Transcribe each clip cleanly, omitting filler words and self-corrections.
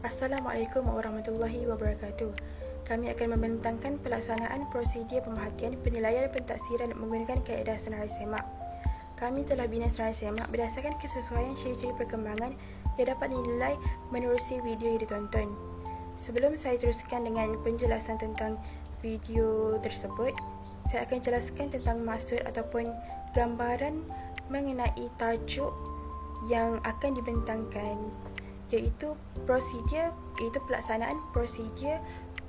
Assalamualaikum warahmatullahi wabarakatuh. Kami akan membentangkan pelaksanaan prosedur pemerhatian, penilaian dan pentaksiran menggunakan kaedah senarai semak. Kami telah bina senarai semak berdasarkan kesesuaian ciri-ciri perkembangan yang dapat dinilai menerusi video yang ditonton. Sebelum saya teruskan dengan penjelasan tentang video tersebut, saya akan jelaskan tentang maksud ataupun gambaran mengenai tajuk yang akan dibentangkan, iaitu pelaksanaan prosedur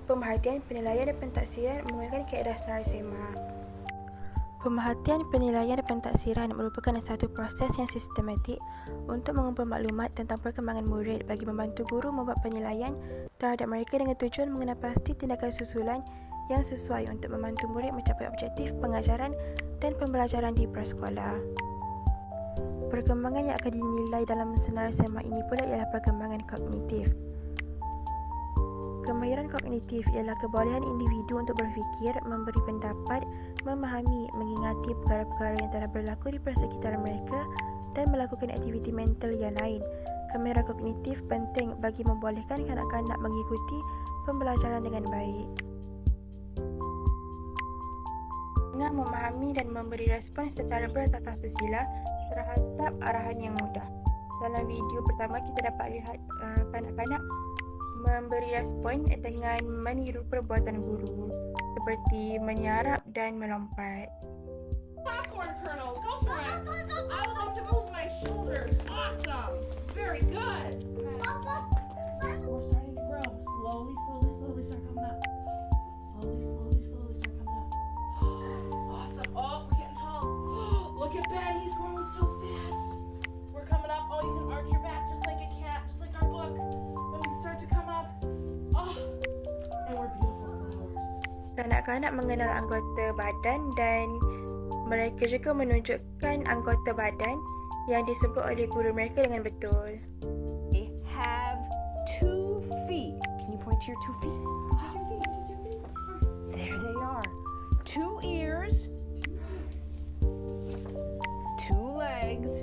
pemerhatian, penilaian dan pentaksiran menggunakan kaedah senarai semak. Pemerhatian, penilaian dan pentaksiran merupakan satu proses yang sistematik untuk mengumpul maklumat tentang perkembangan murid bagi membantu guru membuat penilaian terhadap mereka dengan tujuan mengenal pasti tindakan susulan yang sesuai untuk membantu murid mencapai objektif pengajaran dan pembelajaran di prasekolah. Perkembangan yang akan dinilai dalam senarai semak ini pula ialah perkembangan kognitif. Kemahiran kognitif ialah kebolehan individu untuk berfikir, memberi pendapat, memahami, mengingati perkara-perkara yang telah berlaku di persekitaran mereka dan melakukan aktiviti mental yang lain. Kemahiran kognitif penting bagi membolehkan kanak-kanak mengikuti pembelajaran dengan baik. Memahami dan memberi respon secara bertata susila terhadap arahan yang mudah. Dalam video pertama kita dapat lihat kanak-kanak memberi respon dengan meniru perbuatan guru seperti menyarap dan melompat. Popcorn kernels, go for it. I would like to move my shoulders. Awesome. Very good. We're starting to grow. Slowly start coming up. Slowly start coming up. Awesome. Oh, we're getting tall. Look at Ben, he's growing so fast. We're coming up. Oh, you can arch your back just like a cat, just like our book. Then we start to come up. Oh, and we're beautiful flowers. Kanak-kanak mengenal anggota badan dan mereka juga menunjukkan anggota badan yang disebut oleh guru mereka dengan betul. They have 2 feet. Can you point to your 2 feet? There they are. 2 ears. 2 legs.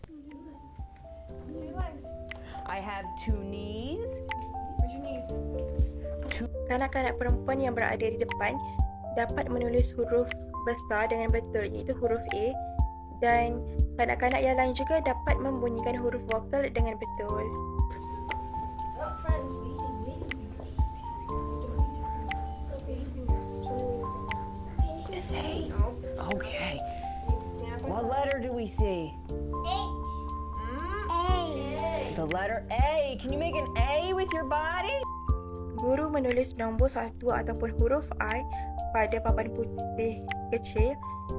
I have 2 knees. Where's your knees? Kanak-kanak perempuan yang berada di depan dapat menulis huruf besar dengan betul, iaitu huruf A, dan kanak-kanak yang lain juga dapat membunyikan huruf vokal dengan betul. Oh, friends, waiting. Okay. What letter do we see? The letter A. Can you make an A with your body? Guru menulis nombor 1 ataupun huruf I pada papan putih kecil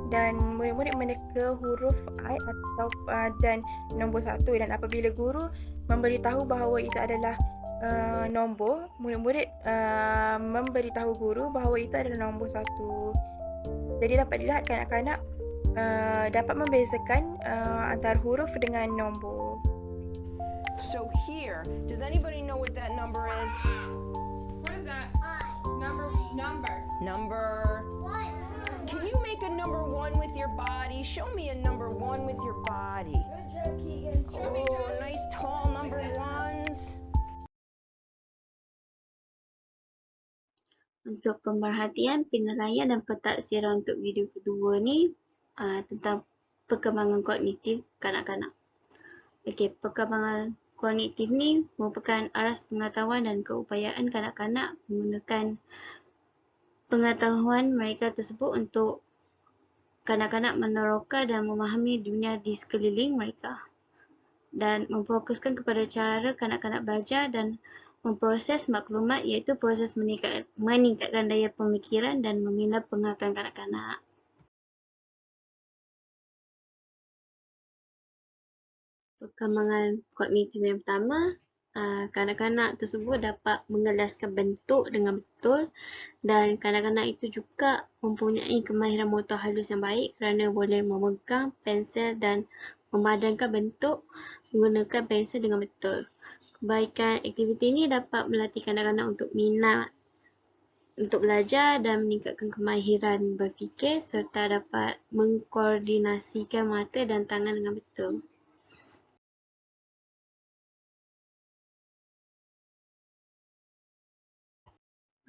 dan murid-murid meneka huruf I dan nombor 1, dan apabila guru memberitahu bahawa itu adalah nombor, murid-murid memberitahu guru bahawa itu adalah nombor 1. Jadi dapat dilihat kanak-kanak dapat membezakan antara huruf dengan nombor. So here, does anybody know what that number is? What is that? Number. Number. Can you make a number 1 with your body? Show me a number 1 with your body. Good job, Keegan. Show me, Oh, Josh. nice tall number 1s. Untuk pemerhatian, penilaian dan pentaksiran untuk video kedua ni tentang perkembangan kognitif kanak-kanak. Okey, perkembangan kognitif ni merupakan aras pengetahuan dan keupayaan kanak-kanak menggunakan pengetahuan mereka tersebut untuk kanak-kanak meneroka dan memahami dunia di sekeliling mereka, dan memfokuskan kepada cara kanak-kanak belajar dan memproses maklumat, iaitu proses meningkatkan daya pemikiran dan membina pengetahuan kanak-kanak. Perkembangan kognitif yang pertama, kanak-kanak tersebut dapat mengelaskan bentuk dengan betul, dan kanak-kanak itu juga mempunyai kemahiran motor halus yang baik kerana boleh memegang pensel dan memadankan bentuk menggunakan pensel dengan betul. Kebaikan aktiviti ini dapat melatih kanak-kanak untuk minat untuk belajar dan meningkatkan kemahiran berfikir serta dapat mengkoordinasikan mata dan tangan dengan betul.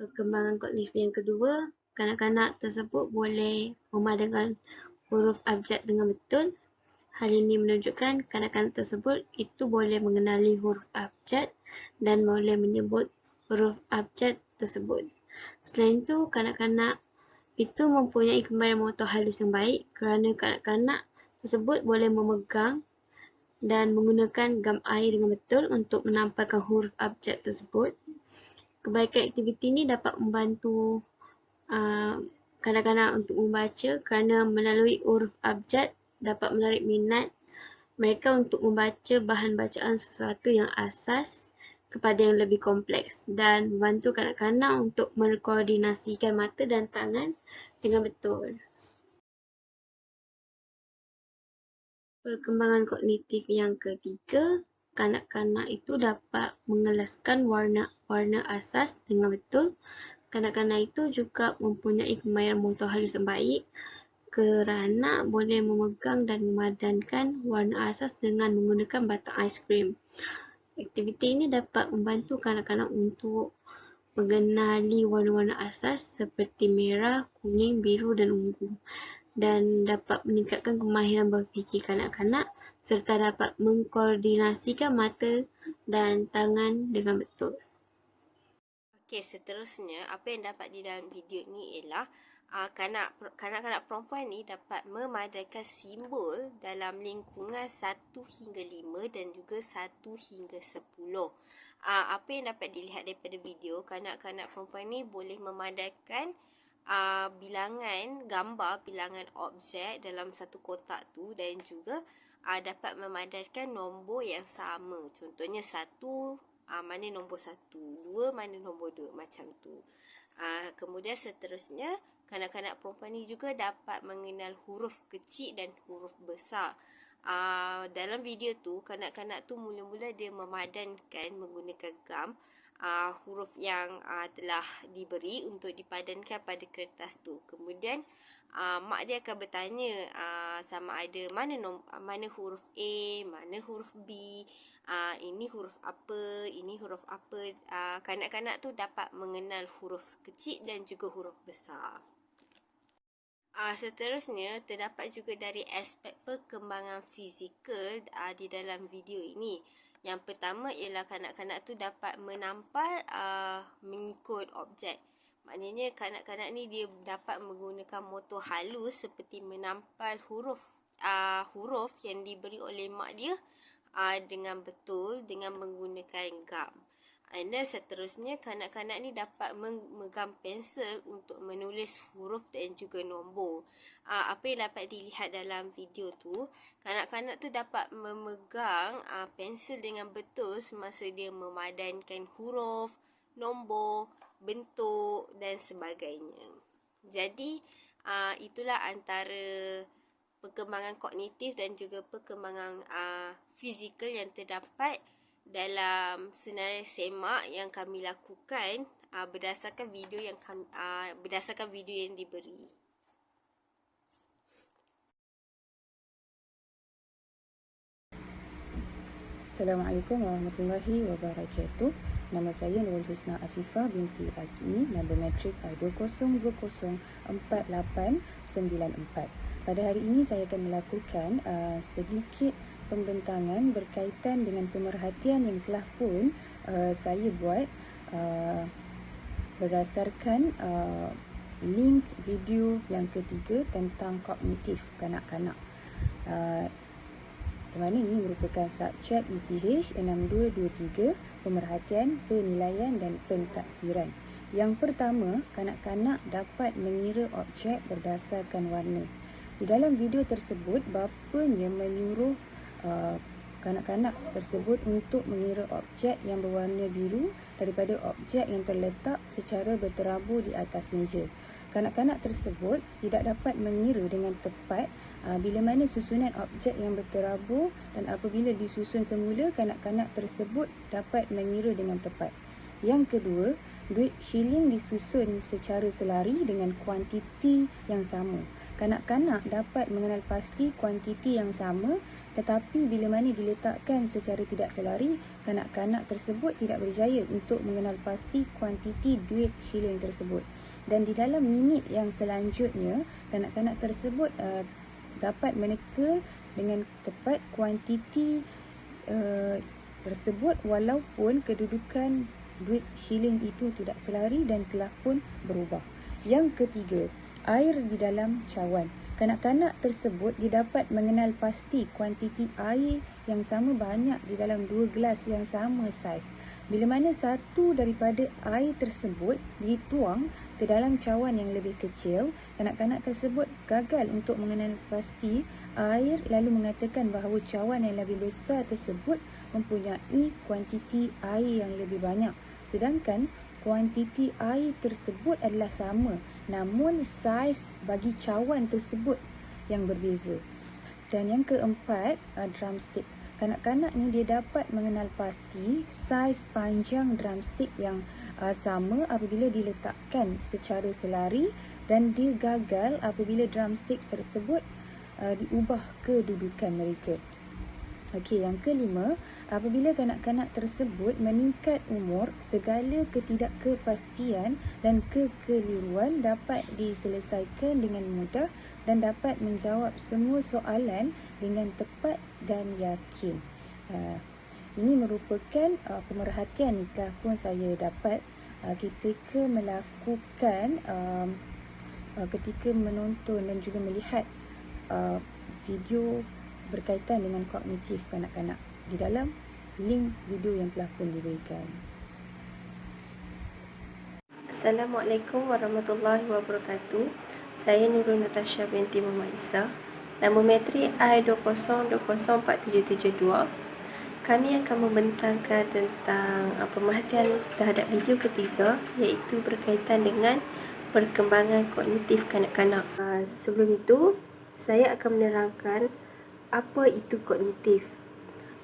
Perkembangan kognitif yang kedua, kanak-kanak tersebut boleh memadankan huruf abjad dengan betul. Hal ini menunjukkan kanak-kanak tersebut itu boleh mengenali huruf abjad dan boleh menyebut huruf abjad tersebut. Selain itu, kanak-kanak itu mempunyai kemahiran motor halus yang baik kerana kanak-kanak tersebut boleh memegang dan menggunakan gam air dengan betul untuk menampalkan huruf abjad tersebut. Kebaikan aktiviti ini dapat membantu kanak-kanak untuk membaca kerana melalui huruf abjad dapat menarik minat mereka untuk membaca bahan bacaan sesuatu yang asas kepada yang lebih kompleks dan membantu kanak-kanak untuk mengkoordinasikan mata dan tangan dengan betul. Perkembangan kognitif yang ketiga, kanak-kanak itu dapat mengelaskan warna-warna asas dengan betul. Kanak-kanak itu juga mempunyai kemahiran motor halus yang baik kerana boleh memegang dan memadankan warna asas dengan menggunakan batang aiskrim. Aktiviti ini dapat membantu kanak-kanak untuk mengenali warna-warna asas seperti merah, kuning, biru dan ungu dan dapat meningkatkan kemahiran berfikir kanak-kanak serta dapat mengkoordinasikan mata dan tangan dengan betul. Okey, seterusnya apa yang dapat di dalam video ni ialah kanak-kanak perempuan ni dapat memadankan simbol dalam lingkungan 1 hingga 5 dan juga 1 hingga 10. Apa yang dapat dilihat daripada video, kanak-kanak perempuan ni boleh memadankan bilangan gambar, bilangan objek dalam satu kotak tu dan juga dapat memadankan nombor yang sama. Contohnya 1 mana nombor 1, 2 mana nombor 2, macam tu. Kemudian seterusnya, kanak-kanak perempuan ni juga dapat mengenal huruf kecil dan huruf besar. Dalam video tu, kanak-kanak tu mula-mula dia memadankan menggunakan gam huruf yang telah diberi untuk dipadankan pada kertas tu. Kemudian mak dia akan bertanya sama ada mana huruf A, mana huruf B, ini huruf apa, ini huruf apa. Kanak-kanak tu dapat mengenal huruf kecil dan juga huruf besar. Seterusnya, terdapat juga dari aspek perkembangan fizikal di dalam video ini. Yang pertama ialah kanak-kanak tu dapat menampal mengikut objek. Maknanya kanak-kanak ni dia dapat menggunakan motor halus seperti menampal huruf yang diberi oleh mak dia dengan betul dengan menggunakan gam. Dan seterusnya, kanak-kanak ni dapat memegang pensel untuk menulis huruf dan juga nombor. Apa yang dapat dilihat dalam video tu, kanak-kanak tu dapat memegang pensel dengan betul semasa dia memadankan huruf, nombor, bentuk dan sebagainya. Jadi, itulah antara perkembangan kognitif dan juga perkembangan fizikal yang terdapat dalam senarai semak yang kami lakukan berdasarkan video yang diberi. Assalamualaikum warahmatullahi wabarakatuh. Nama saya Nurul Husna Afifah binti Azmi, nombor matrik I20204894. Pada hari ini saya akan melakukan sedikit pembentangan berkaitan dengan pemerhatian yang telah pun saya buat berdasarkan link video yang ketiga tentang kognitif kanak-kanak. Di mana ini merupakan subchat ECH 6223, pemerhatian, penilaian dan pentaksiran. Yang pertama, kanak-kanak dapat mengira objek berdasarkan warna. Di dalam video tersebut, bapanya menyuruh kanak-kanak tersebut untuk mengira objek yang berwarna biru daripada objek yang terletak secara berterabur di atas meja. Kanak-kanak tersebut tidak dapat mengira dengan tepat bila mana susunan objek yang berterabur dan apabila disusun semula, kanak-kanak tersebut dapat mengira dengan tepat. Yang kedua, duit shilling disusun secara selari dengan kuantiti yang sama. Kanak-kanak dapat mengenal pasti kuantiti yang sama, tetapi bila mana diletakkan secara tidak selari, kanak-kanak tersebut tidak berjaya untuk mengenal pasti kuantiti duit shilling tersebut. Dan di dalam minit yang selanjutnya, kanak-kanak tersebut dapat meneka dengan tepat kuantiti tersebut walaupun kedudukan duit shilling itu tidak selari dan telah pun berubah. Yang ketiga, air di dalam cawan. Kanak-kanak tersebut didapat mengenal pasti kuantiti air yang sama banyak di dalam 2 gelas yang sama saiz. Bila mana satu daripada air tersebut dituang ke dalam cawan yang lebih kecil, kanak-kanak tersebut gagal untuk mengenal pasti air lalu mengatakan bahawa cawan yang lebih besar tersebut mempunyai kuantiti air yang lebih banyak. Sedangkan kuantiti air tersebut adalah sama, namun saiz bagi cawan tersebut yang berbeza. Dan yang keempat, drumstick. Kanak-kanak ni dia dapat mengenal pasti saiz panjang drumstick yang sama apabila diletakkan secara selari, dan dia gagal apabila drumstick tersebut diubah kedudukan mereka. Okey, yang kelima, apabila kanak-kanak tersebut meningkat umur, segala ketidakkepastian dan kekeliruan dapat diselesaikan dengan mudah dan dapat menjawab semua soalan dengan tepat dan yakin. Ini merupakan pemerhatian yang telah pun saya dapat ketika melakukan ketika menonton dan juga melihat video berkaitan dengan kognitif kanak-kanak di dalam link video yang telah pun diberikan. Assalamualaikum warahmatullahi wabarakatuh. Saya Nurul Natasha binti Muhammad Isa. Namometri I20204772. Kami akan membentangkan tentang pemerhatian terhadap video ketiga, iaitu berkaitan dengan perkembangan kognitif kanak-kanak. Sebelum itu, saya akan menerangkan apa itu kognitif.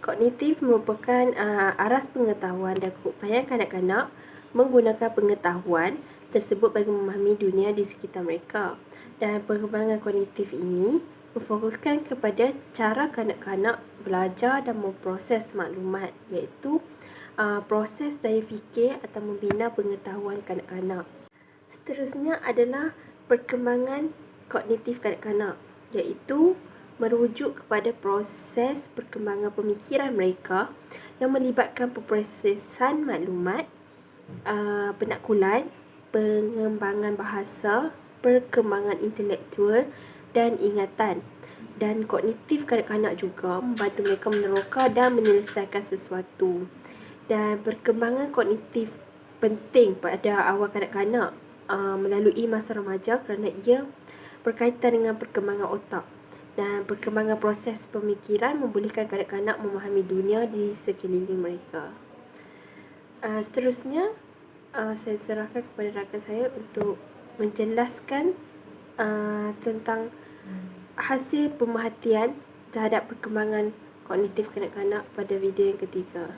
Kognitif merupakan aras pengetahuan dan keupayaan kanak-kanak menggunakan pengetahuan tersebut bagi memahami dunia di sekitar mereka. Dan perkembangan kognitif ini memfokuskan kepada cara kanak-kanak belajar dan memproses maklumat, iaitu proses daya fikir atau membina pengetahuan kanak-kanak. Seterusnya adalah perkembangan kognitif kanak-kanak, iaitu merujuk kepada proses perkembangan pemikiran mereka yang melibatkan pemprosesan maklumat, penaklukan, pengembangan bahasa, perkembangan intelektual dan ingatan. Dan kognitif kanak-kanak juga membantu mereka meneroka dan menyelesaikan sesuatu. Dan perkembangan kognitif penting pada awal kanak-kanak melalui masa remaja kerana ia berkaitan dengan perkembangan otak. Dan perkembangan proses pemikiran membolehkan kanak-kanak memahami dunia di sekeliling mereka. Seterusnya, saya serahkan kepada rakan saya untuk menjelaskan tentang hasil pemerhatian terhadap perkembangan kognitif kanak-kanak pada video yang ketiga.